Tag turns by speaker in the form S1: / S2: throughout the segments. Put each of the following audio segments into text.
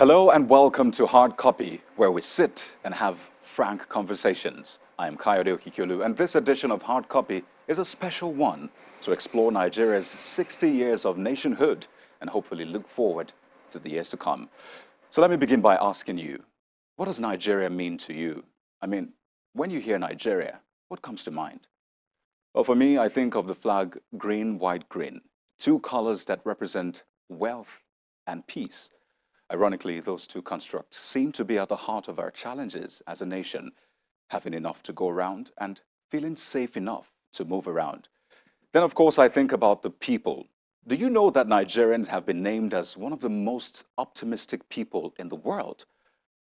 S1: Hello and welcome to Hard Copy, where we sit and have frank conversations. I am Kayode Okikiolu, and this edition of Hard Copy is a special one to explore Nigeria's 60 years of nationhood and hopefully look forward to the years to come. So let me begin by asking you, what does Nigeria mean to you? I mean, when you hear Nigeria, what comes to mind? Well, for me, I think of the flag green, white, green, two colors that represent wealth and peace. Ironically, those two constructs seem to be at the heart of our challenges as a nation, having enough to go around and feeling safe enough to move around. Then, of course, I think about the people. Do you know that Nigerians have been named as one of the most optimistic people in the world?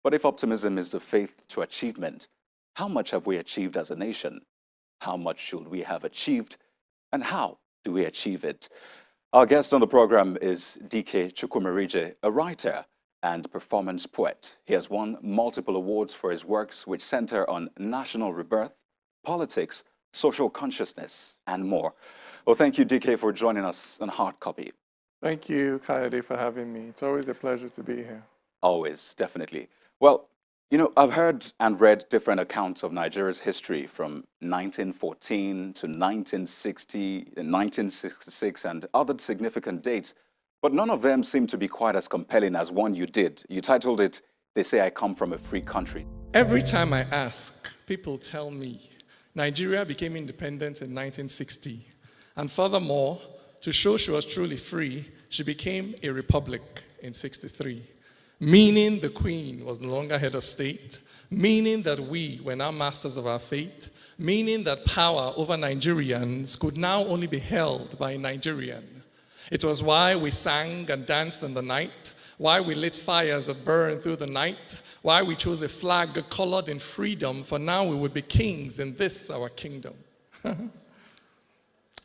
S1: But if optimism is the faith to achievement, how much have we achieved as a nation? How much should we have achieved? And how do we achieve it? Our guest on the program is DK Chukwumerije, a writer and performance poet. He has won multiple awards for his works which center on national rebirth, politics, social consciousness, and more. Well, thank you, DK, for joining us on Hard Copy.
S2: Thank you, Kayode, for having me. It's always a pleasure to be here.
S1: Always, definitely. Well, you know, I've heard and read different accounts of Nigeria's history from 1914 to 1960, 1966, and other significant dates, but none of them seem to be quite as compelling as one you did. You titled it, "They Say I Come From a Free Country."
S2: Every time I ask, people tell me Nigeria became independent in 1960. And furthermore, to show she was truly free, she became a republic in 63. Meaning the Queen was no longer head of state, meaning that we were now masters of our fate, meaning that power over Nigerians could now only be held by a Nigerian. It was why we sang and danced in the night, why we lit fires that burned through the night, why we chose a flag colored in freedom, for now we would be kings in this our kingdom.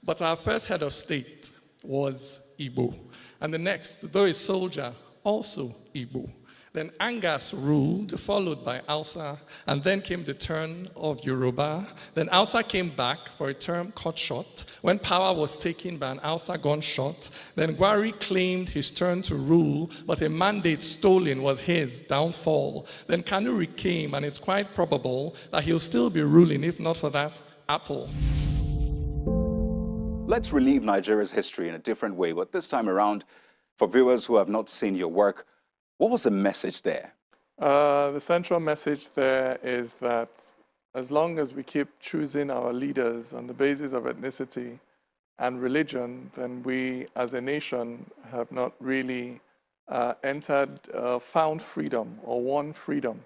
S2: But our first head of state was Igbo, and the next, though a soldier, also Igbo. Then Angas ruled, followed by Hausa, and then came the turn of Yoruba. Then Hausa came back for a term cut short, when power was taken by an Hausa gunshot. Then Gwari claimed his turn to rule, but a mandate stolen was his downfall. Then Kanuri came, and it's quite probable that he'll still be ruling, if not for that apple.
S1: Let's relive Nigeria's history in a different way, but this time around, for viewers who have not seen your work, what was the message there?
S2: The central message there is that as long as we keep choosing our leaders on the basis of ethnicity and religion, then we as a nation have not really found freedom or won freedom.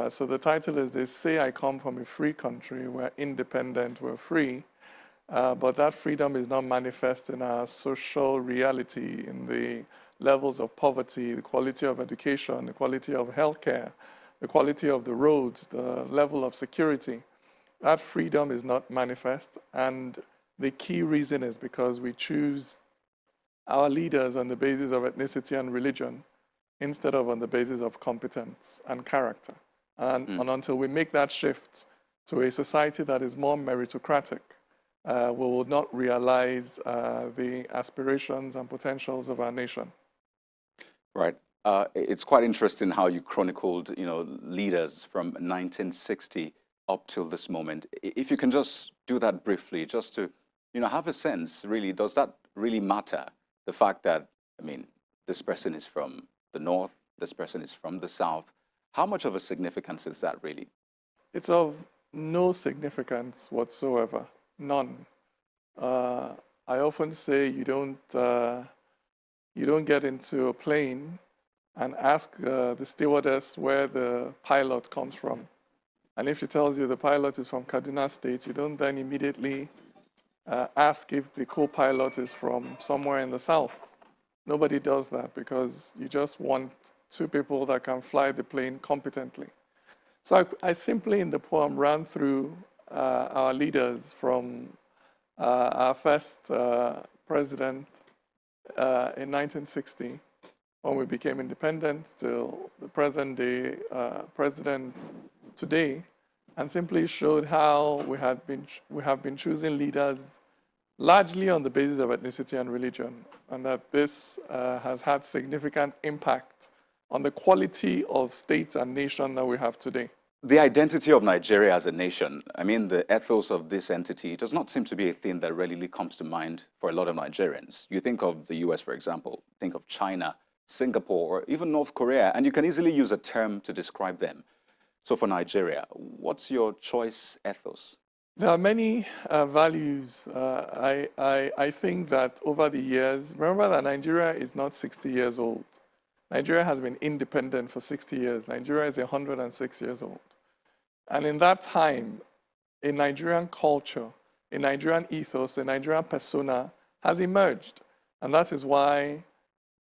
S2: So the title is, "They Say I Come From a Free Country." We're independent, we're free. But that freedom is not manifest in our social reality, in the levels of poverty, the quality of education, the quality of healthcare, the quality of the roads, the level of security. That freedom is not manifest, and the key reason is because we choose our leaders on the basis of ethnicity and religion instead of on the basis of competence and character. And until we make that shift to a society that is more meritocratic, we will not realize the aspirations and potentials of our nation.
S1: Right. It's quite interesting how you chronicled, leaders from 1960 up till this moment. If you can just do that briefly, just to, have a sense, really, does that really matter? The fact that, this person is from the north, this person is from the south. How much of a significance is that really?
S2: It's of no significance whatsoever. None. I often say you don't get into a plane and ask the stewardess where the pilot comes from. And if she tells you the pilot is from Kaduna State, you don't then immediately ask if the co-pilot is from somewhere in the south. Nobody does that because you just want two people that can fly the plane competently. So I simply in the poem ran through our leaders from our first president in 1960, when we became independent, till the present day president today, and simply showed how we have been choosing leaders largely on the basis of ethnicity and religion, and that this has had significant impact on the quality of state and nation that we have today.
S1: The identity of Nigeria as a nation, I mean, the ethos of this entity does not seem to be a thing that readily comes to mind for a lot of Nigerians. You think of the US, for example, think of China, Singapore, or even North Korea, and you can easily use a term to describe them. So for Nigeria, what's your choice ethos?
S2: There are many values. I think that over the years, remember that Nigeria is not 60 years old. Nigeria has been independent for 60 years. Nigeria is 106 years old. And in that time, a Nigerian culture, a Nigerian ethos, a Nigerian persona has emerged. And that is why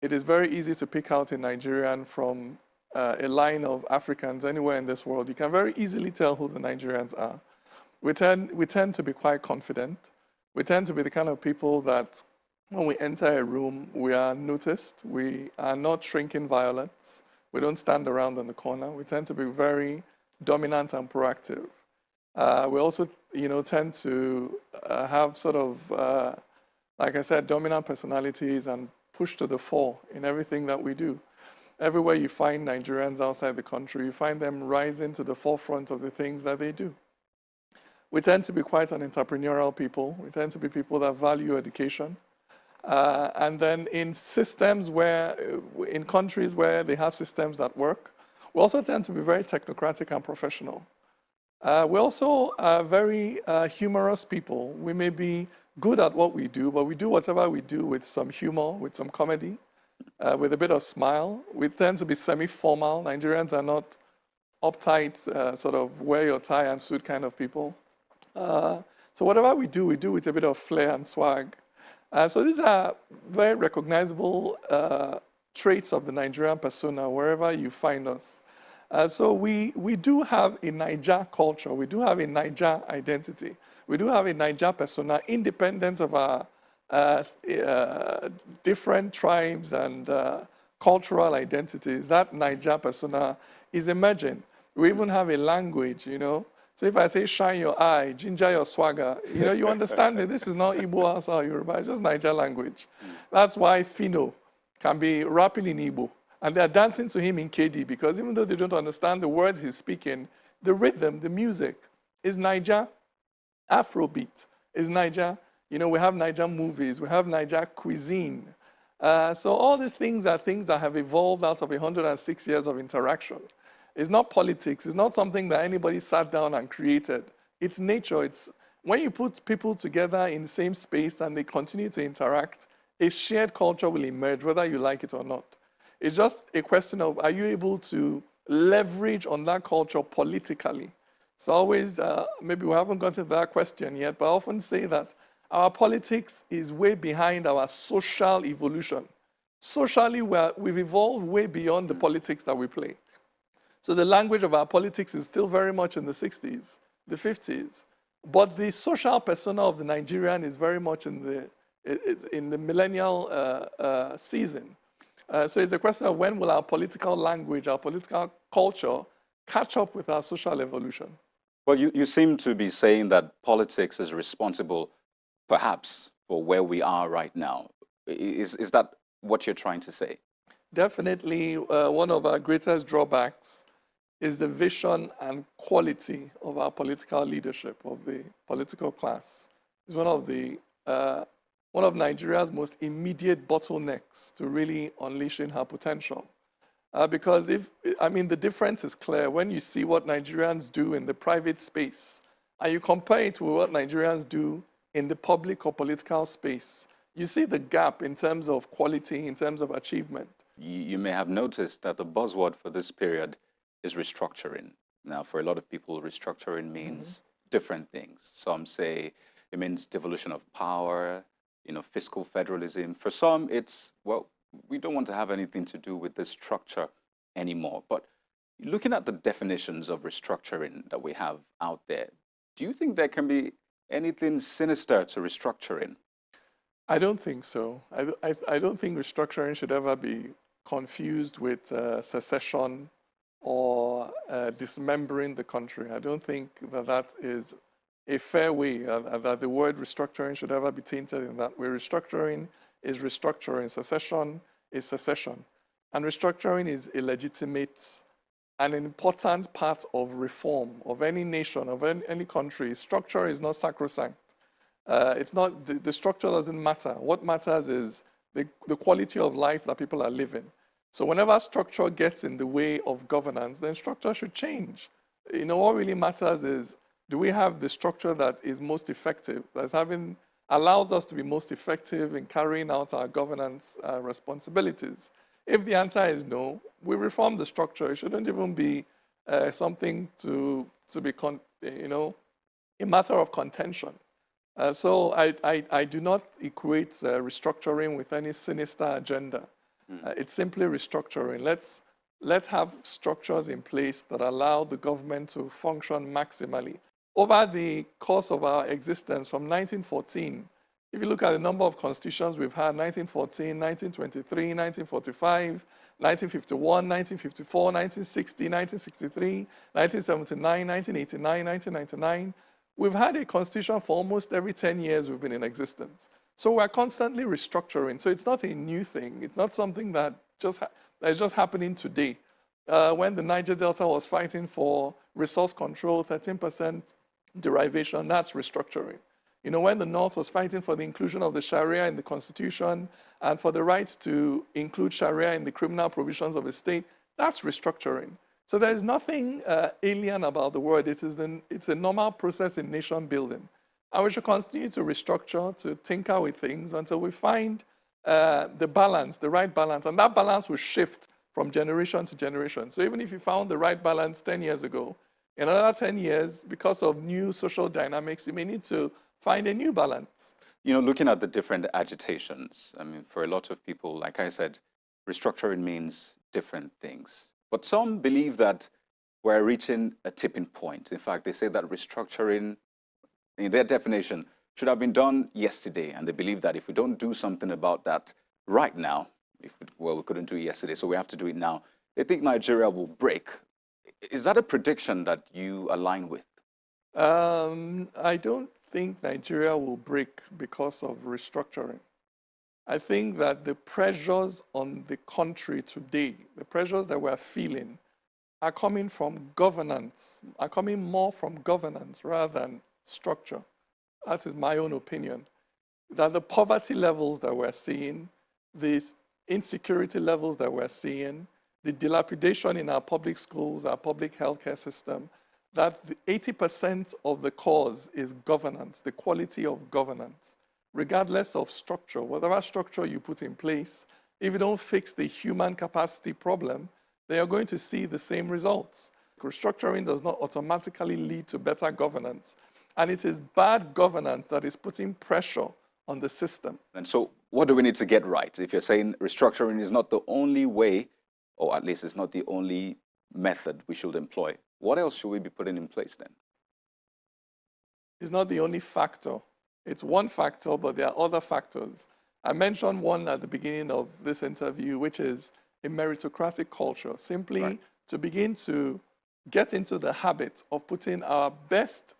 S2: it is very easy to pick out a Nigerian from a line of Africans anywhere in this world. You can very easily tell who the Nigerians are. We tend to be quite confident. We tend to be the kind of people that when we enter a room, we are noticed. We are not shrinking violets. We don't stand around in the corner. We tend to be very dominant and proactive. We also, tend to have sort of, like I said, dominant personalities and push to the fore in everything that we do. Everywhere you find Nigerians outside the country, you find them rising to the forefront of the things that they do. We tend to be quite an entrepreneurial people. We tend to be people that value education. And then in in countries where they have systems that work, we also tend to be very technocratic and professional. We also are very humorous people. We may be good at what we do, but we do whatever we do with some humor, with some comedy, with a bit of smile. We tend to be semi-formal. Nigerians are not uptight, sort of wear your tie and suit kind of people. So whatever we do with a bit of flair and swag. So these are very recognizable traits of the Nigerian persona wherever you find us. So we do have a Niger culture. We do have a Niger identity. We do have a Niger persona independent of our different tribes and cultural identities. That Niger persona is emerging. We even have a language, So if I say shine your eye, ginger your swagger, you understand it. This is not Igbo, Hausa, or Yoruba. It's just Niger language. That's why Fino can be rapping in Igbo. And they're dancing to him in KD because even though they don't understand the words he's speaking, the rhythm, the music is Niger. Afrobeat is Niger. We have Niger movies. We have Niger cuisine. So all these things are things that have evolved out of 106 years of interaction. It's not politics. It's not something that anybody sat down and created. It's nature. It's when you put people together in the same space and they continue to interact, a shared culture will emerge, whether you like it or not. It's just a question of, are you able to leverage on that culture politically? So always, maybe we haven't gotten to that question yet, but I often say that our politics is way behind our social evolution. Socially, we've evolved way beyond the politics that we play. So the language of our politics is still very much in the 60s, the 50s. But the social persona of the Nigerian is very much in the millennial season. So it's a question of when will our political language, our political culture catch up with our social evolution?
S1: Well, you seem to be saying that politics is responsible, perhaps, for where we are right now. Is that what you're trying to say?
S2: Definitely, one of our greatest drawbacks is the vision and quality of our political leadership, of the political class. It's one of Nigeria's most immediate bottlenecks to really unleashing her potential. Because the difference is clear when you see what Nigerians do in the private space and you compare it with what Nigerians do in the public or political space, you see the gap in terms of quality, in terms of achievement.
S1: You may have noticed that the buzzword for this period is restructuring. Now, for a lot of people, restructuring means different things. Some say it means devolution of power, fiscal federalism. For some, it's, well, we don't want to have anything to do with this structure anymore. But looking at the definitions of restructuring that we have out there, do you think there can be anything sinister to restructuring?
S2: I don't think so. I don't think restructuring should ever be confused with secession or dismembering the country. I don't think that is a fair way, that the word restructuring should ever be tainted in that way. Restructuring is restructuring. Secession is secession. And restructuring is a legitimate and an important part of reform of any nation, of any country. Structure is not sacrosanct. It's not, the structure doesn't matter. What matters is the quality of life that people are living. So whenever structure gets in the way of governance, then structure should change. You know, what really matters is, do we have the structure that is most effective, allows us to be most effective in carrying out our governance responsibilities? If the answer is no, we reform the structure. It shouldn't even be something to be, a matter of contention. So I do not equate restructuring with any sinister agenda. It's simply restructuring. Let's have structures in place that allow the government to function maximally. Over the course of our existence from 1914, if you look at the number of constitutions we've had, 1914, 1923, 1945, 1951, 1954, 1960, 1963, 1979, 1989, 1999, we've had a constitution for almost every 10 years we've been in existence. So we're constantly restructuring. So it's not a new thing. It's not something that is just happening today. When the Niger Delta was fighting for resource control, 13% derivation, that's restructuring. You know, when the North was fighting for the inclusion of the Sharia in the Constitution and for the right to include Sharia in the criminal provisions of a state, that's restructuring. So there is nothing alien about the word. It's a normal process in nation building. And we should continue to restructure, to tinker with things until we find the balance, the right balance. And that balance will shift from generation to generation. So even if you found the right balance 10 years ago, in another 10 years, because of new social dynamics, you may need to find a new balance.
S1: You know, looking at the different agitations, I mean, for a lot of people, like I said, restructuring means different things. But some believe that we're reaching a tipping point. In fact, they say that restructuring, in their definition, should have been done yesterday. And they believe that if we don't do something about that right now, we couldn't do it yesterday, so we have to do it now. They think Nigeria will break. Is that a prediction that you align with?
S2: I don't think Nigeria will break because of restructuring. I think that the pressures on the country today, the pressures that we're feeling, are coming from governance, are coming more from governance rather than structure. That is my own opinion. That the poverty levels that we're seeing, the insecurity levels that we're seeing, the dilapidation in our public schools, our public healthcare system, that 80% of the cause is governance, the quality of governance, regardless of structure. Whatever structure you put in place, if you don't fix the human capacity problem, they are going to see the same results. Restructuring does not automatically lead to better governance. And it is bad governance that is putting pressure on the system.
S1: And so what do we need to get right? If you're saying restructuring is not the only way, or at least it's not the only method we should employ, what else should we be putting in place then?
S2: It's not the only factor. It's one factor, but there are other factors. I mentioned one at the beginning of this interview, which is a meritocratic culture. Simply to begin to get into the habit of putting our best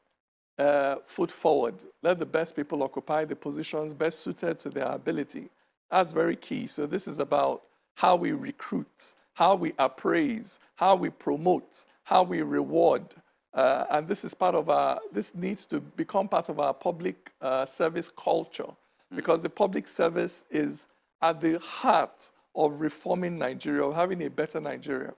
S2: foot forward. Let the best people occupy the positions best suited to their ability. That's very key. So this is about how we recruit, how we appraise, how we promote, how we reward. And this is this needs to become part of our public service culture, because the public service is at the heart of reforming Nigeria, of having a better Nigeria.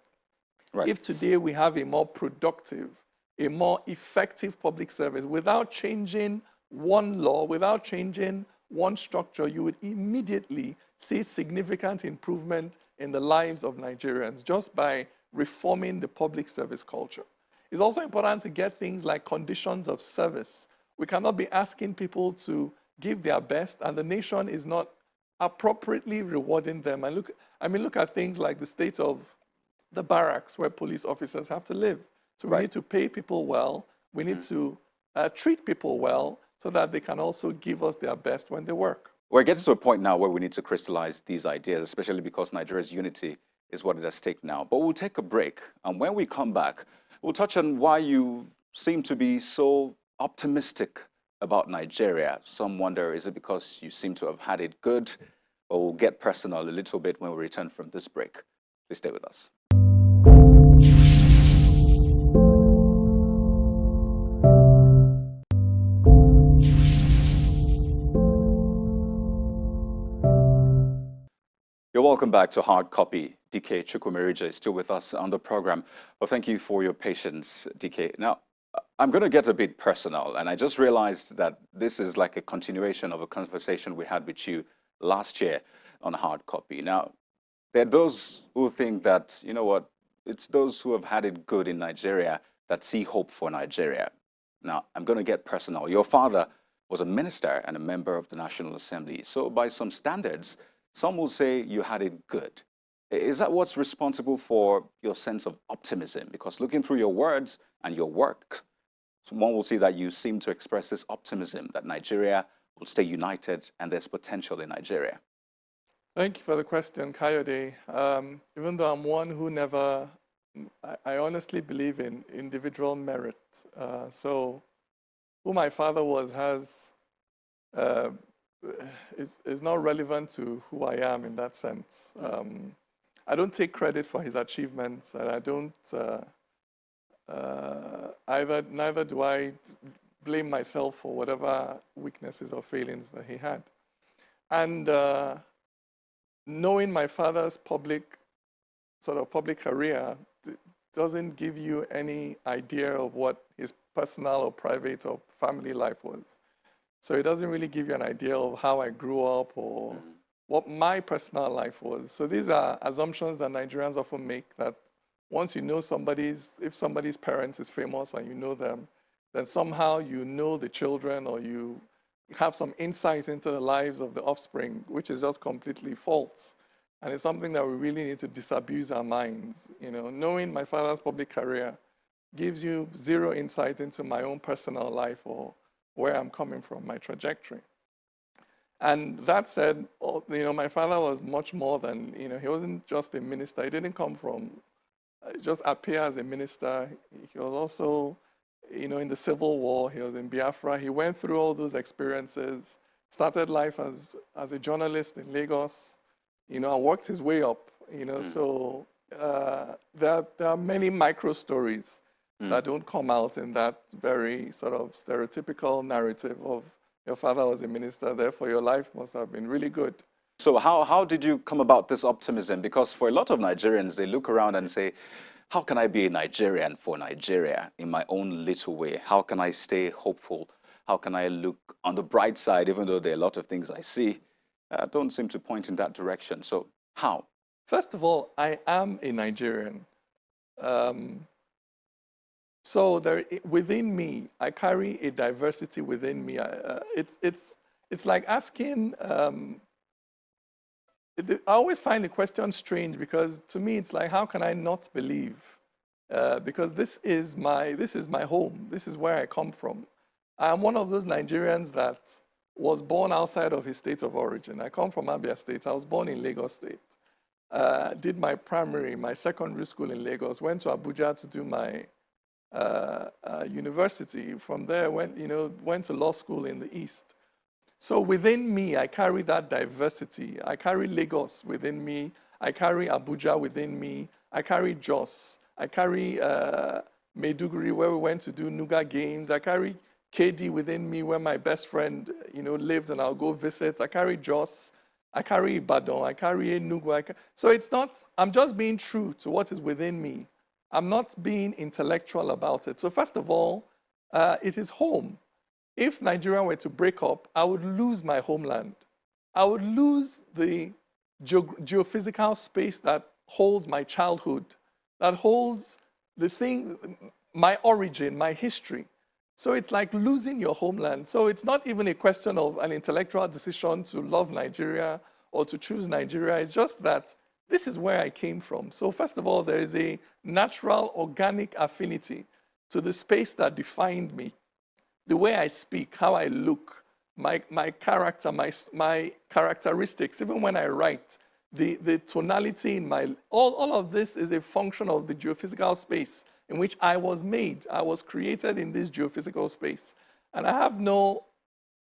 S2: Right. If today we have a more productive, a more effective public service, without changing one law, without changing one structure, you would immediately see significant improvement in the lives of Nigerians just by reforming the public service culture. It's also important to get things like conditions of service. We cannot be asking people to give their best and the nation is not appropriately rewarding them. And look at things like the state of the barracks where police officers have to live. So we need to pay people well. We need to treat people well so that they can also give us their best when they work.
S1: We're getting to a point now where we need to crystallize these ideas, especially because Nigeria's unity is what is at stake now. But we'll take a break. And when we come back, we'll touch on why you seem to be so optimistic about Nigeria. Some wonder, is it because you seem to have had it good? But we'll get personal a little bit when we return from this break. Please stay with us. You're welcome back to Hard Copy. DK Chukwumerije is still with us on the program. Well, thank you for your patience, DK. Now, I'm going to get a bit personal, and I just realized that this is like a continuation of a conversation we had with you last year on Hard Copy. Now, there are those who think that, you know what, it's those who have had it good in Nigeria that see hope for Nigeria. Now, I'm going to get personal. Your father was a minister and a member of the National Assembly. So by some standards, some will say you had it good. Is that what's responsible for your sense of optimism? Because looking through your words and your work, one will see that you seem to express this optimism that Nigeria will stay united and there's potential in Nigeria.
S2: Thank you for the question, Kayode. Even though I'm one who never, I honestly believe in individual merit. So who my father was is not relevant to who I am in that sense. I don't take credit for his achievements, and I don't neither do I blame myself for whatever weaknesses or failings that he had. And knowing my father's public career doesn't give you any idea of what his personal or private or family life was. So it doesn't really give you an idea of how I grew up or what my personal life was. So these are assumptions that Nigerians often make, that once you know if somebody's parents is famous and you know them, then somehow you know the children or you have some insight into the lives of the offspring, which is just completely false. And it's something that we really need to disabuse our minds. You know, knowing my father's public career gives you zero insight into my own personal life or where I'm coming from, my trajectory. And that said, you know, my father was much more than, you know, he wasn't just a minister. He didn't come from, just appear as a minister. He was also, you know, in the Civil War. He was in Biafra. He went through all those experiences, started life as a journalist in Lagos, you know, and worked his way up, you know. So there are many micro stories that don't come out in that very sort of stereotypical narrative of your father was a minister, therefore your life must have been really good.
S1: So how did you come about this optimism? Because for a lot of Nigerians, they look around and say, how can I be a Nigerian for Nigeria in my own little way? How can I stay hopeful? How can I look on the bright side, even though there are a lot of things I see don't seem to point in that direction? So how?
S2: First of all, I am a Nigerian. So within me, I carry a diversity within me. It's like asking. I always find the question strange because to me it's like, how can I not believe? Because this is my home. This is where I come from. I'm one of those Nigerians that was born outside of his state of origin. I come from Abia State. I was born in Lagos State. Did my primary, my secondary school in Lagos. Went to Abuja to do my university. From there, went to law school in the East. So within me, I carry that diversity. I carry Lagos within me. I carry Abuja within me. I carry Jos. I carry Maiduguri, where we went to do Nuga Games. I carry KD within me, where my best friend, lived, and I'll go visit. I carry Jos. I carry Ibadan. I carry Enugu. So it's not, I'm just being true to what is within me. I'm not being intellectual about it. So first of all, it is home. If Nigeria were to break up, I would lose my homeland. I would lose the geophysical space that holds my childhood, that holds the thing, my origin, my history. So it's like losing your homeland. So it's not even a question of an intellectual decision to love Nigeria or to choose Nigeria. It's just that this is where I came from. So first of all, there is a natural, organic affinity to the space that defined me. The way I speak, how I look, my character, my characteristics, even when I write, the tonality in all of this is a function of the geophysical space in which I was made. I was created in this geophysical space. And I have no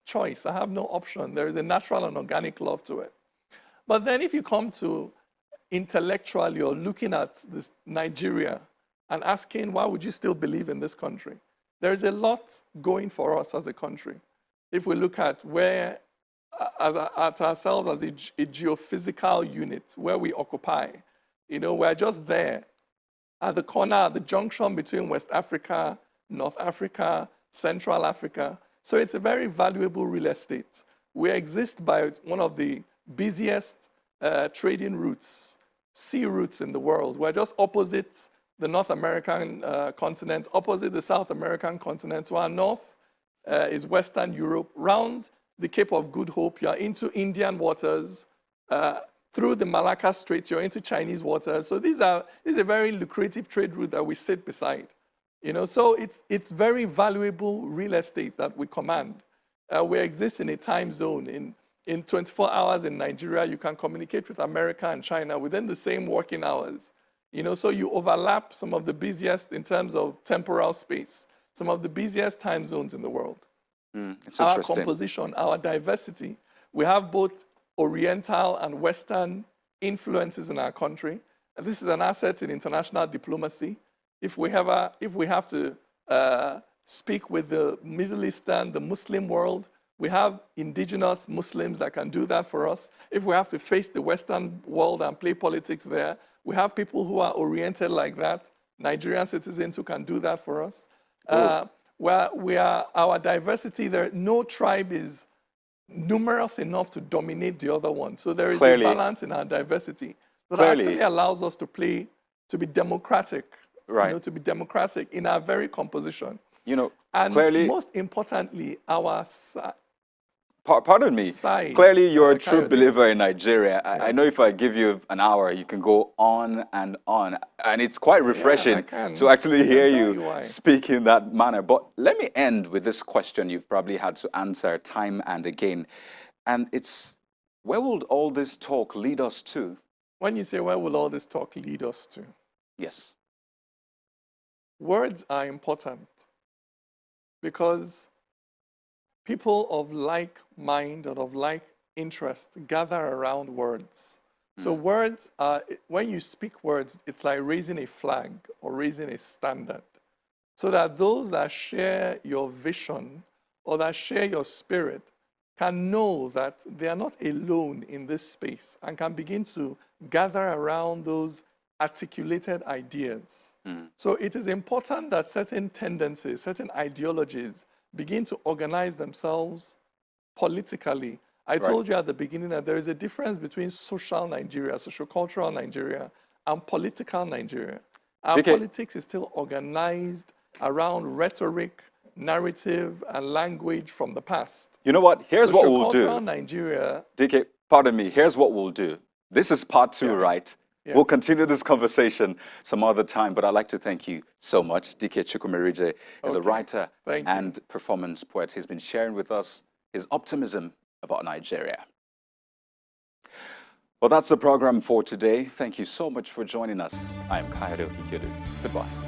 S2: choice. I have no option. There is a natural and organic love to it. But then if you come to, intellectually or looking at this Nigeria and asking, why would you still believe in this country? There is a lot going for us as a country. If we look at where, at ourselves as a geophysical unit, where we occupy, we're just there at the corner, at the junction between West Africa, North Africa, Central Africa. So it's a very valuable real estate. We exist by one of the busiest trading routes, sea routes in the world. We're just opposite the North American continent, opposite the South American continent. To our north is Western Europe. Round the Cape of Good Hope, you're into Indian waters. Through the Malacca Straits, you're into Chinese waters. So this is a very lucrative trade route that we sit beside. So it's very valuable real estate that we command. We exist in a time zone. In 24 hours in Nigeria, you can communicate with America and China within the same working hours. So you overlap some of the busiest in terms of temporal space, some of the busiest time zones in the world.
S1: It's
S2: our
S1: interesting.
S2: composition, our diversity. We have both Oriental and Western influences in our country. And this is an asset in international diplomacy. If we have to speak with the Middle Eastern, the Muslim world, we have indigenous Muslims that can do that for us. If we have to face the Western world and play politics there, we have people who are oriented like that, Nigerian citizens who can do that for us. Our diversity, no tribe is numerous enough to dominate the other one. So there is
S1: Clearly.
S2: a balance in our diversity that
S1: Clearly.
S2: actually allows us to be democratic,
S1: Right.
S2: to be democratic in our very composition. And
S1: clearly,
S2: most importantly, our
S1: pardon me,
S2: size,
S1: clearly you're a true
S2: Kayode.
S1: believer in Nigeria. I know if I give you an hour, you can go on. And it's quite refreshing
S2: can.
S1: to actually
S2: I can
S1: hear
S2: tell
S1: you
S2: you why.
S1: speak in that manner. But let me end with this question you've probably had to answer time and again. And it's, where will all this talk lead us to?
S2: When you say, where will all this talk lead us to?
S1: Yes.
S2: Words are important because people of like mind and of like interest gather around words. So words are, when you speak words, it's like raising a flag or raising a standard. So that those that share your vision or that share your spirit can know that they are not alone in this space and can begin to gather around those articulated ideas. So it is important that certain tendencies, certain ideologies begin to organize themselves politically. I told you at the beginning that there is a difference between social Nigeria, social-cultural Nigeria, and political Nigeria. Our politics is still organized around rhetoric, narrative, and language from the past.
S1: You know what? Here's what we'll
S2: Social-cultural
S1: do.
S2: Nigeria.
S1: DK, pardon me. Here's what we'll do. This is part 2, right?
S2: Yeah.
S1: We'll continue this conversation some other time, but I'd like to thank you so much. DK Chukwumerije is a writer and performance poet. He's been sharing with us his optimism about Nigeria. Well, that's the program for today. Thank you so much for joining us. I am Kayode Okikelu. Goodbye.